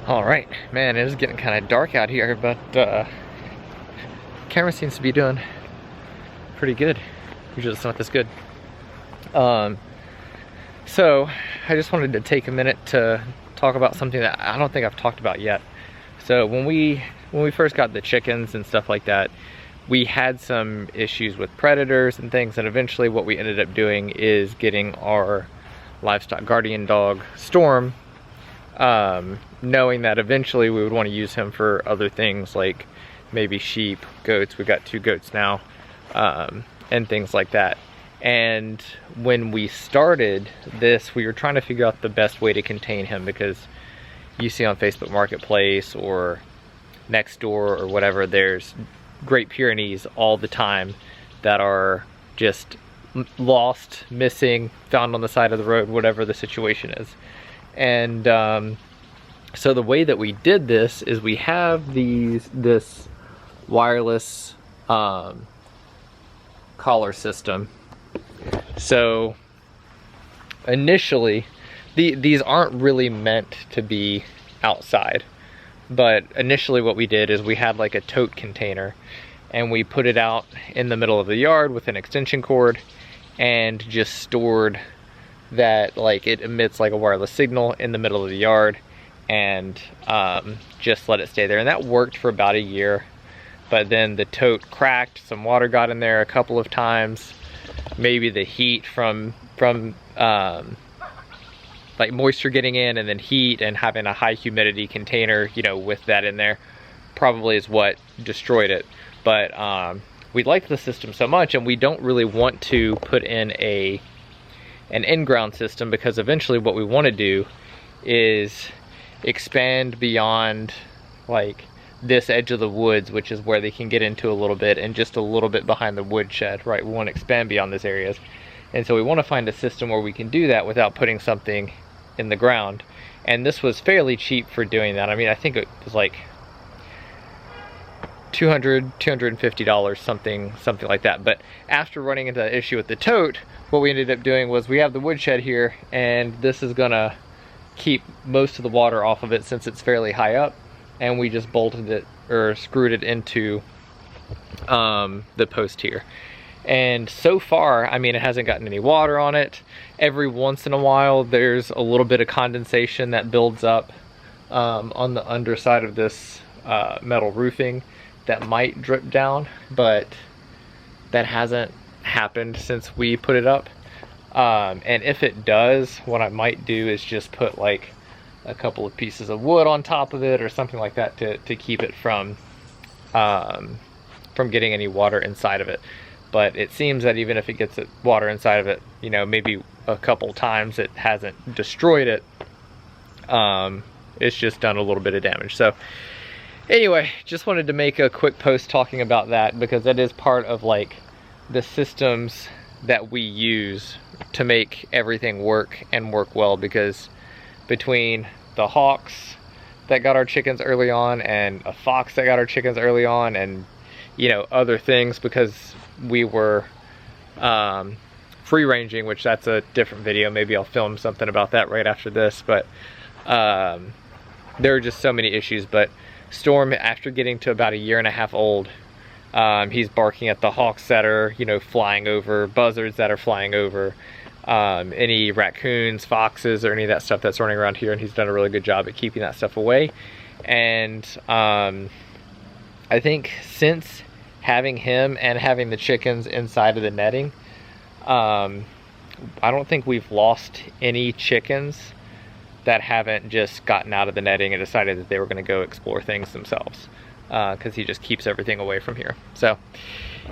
Alright, man, it is getting kind of dark out here, but camera seems to be doing pretty good. Usually it's not this good. So I just wanted to take a minute to talk about something that I don't think I've talked about yet. So when we first got the chickens and stuff like that, we had some issues with predators and things, and eventually what we ended up doing is getting our livestock guardian dog, Storm, knowing that eventually we would want to use him for other things like maybe sheep, goats. We've got 2 goats now, and things like that. And when we started this, we were trying to figure out the best way to contain him, because you see on Facebook Marketplace or Nextdoor or whatever, there's Great Pyrenees all the time that are just lost, missing, found on the side of the road, whatever the situation is. And so the way that we did this is we have this wireless collar system. So initially, these aren't really meant to be outside, but initially what we did is we had like a tote container, and we put it out in the middle of the yard with an extension cord, and just stored that, like, it emits like a wireless signal in the middle of the yard, and just let it stay there. And that worked for about a year, but then the tote cracked, some water got in there a couple of times, maybe the heat from like moisture getting in, and then heat and having a high humidity container, you know, with that in there, probably is what destroyed it. But we like the system so much, and we don't really want to put in an in-ground system, because eventually what we want to do is expand beyond like this edge of the woods, which is where they can get into a little bit, and just a little bit behind the woodshed, right? We want to expand beyond these areas. And so we want to find a system where we can do that without putting something in the ground. And this was fairly cheap for doing that. I mean, I think it was like $200, $250, something like that. But after running into the issue with the tote, what we ended up doing was we have the woodshed here, and this is gonna keep most of the water off of it since it's fairly high up, and we just bolted it or screwed it into the post here. And so far, I mean, it hasn't gotten any water on it. Every once in a while there's a little bit of condensation that builds up on the underside of this metal roofing that might drip down, but that hasn't happened since we put it up. And if it does, what I might do is just put like a couple of pieces of wood on top of it or something like that to keep it from getting any water inside of it. But it seems that even if it gets water inside of it, you know, maybe a couple times, it hasn't destroyed it. It's just done a little bit of damage. So anyway, just wanted to make a quick post talking about that, because that is part of like the systems that we use to make everything work and work well. Because between the hawks that got our chickens early on, and a fox that got our chickens early on, and you know, other things, because we were free ranging, which that's a different video. Maybe I'll film something about that right after this. But there are just so many issues. But Storm, after getting to about 1.5 years old, he's barking at the hawks that are, you know, flying over, buzzards that are flying over, any raccoons, foxes, or any of that stuff that's running around here, and he's done a really good job at keeping that stuff away. And I think since having him and having the chickens inside of the netting, I don't think we've lost any chickens that haven't just gotten out of the netting and decided that they were going to go explore things themselves, because he just keeps everything away from here. So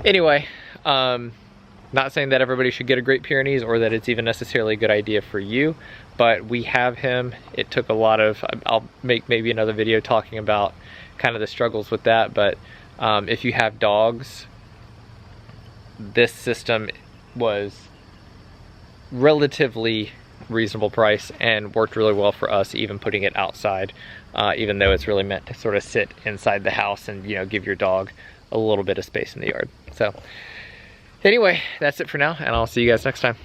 anyway, not saying that everybody should get a Great Pyrenees, or that it's even necessarily a good idea for you, but we have him. It took a lot of, I'll make maybe another video talking about kind of the struggles with that. But if you have dogs, this system was relatively reasonable price and worked really well for us, even putting it outside, even though it's really meant to sort of sit inside the house and, you know, give your dog a little bit of space in the yard. So anyway, that's it for now, and I'll see you guys next time.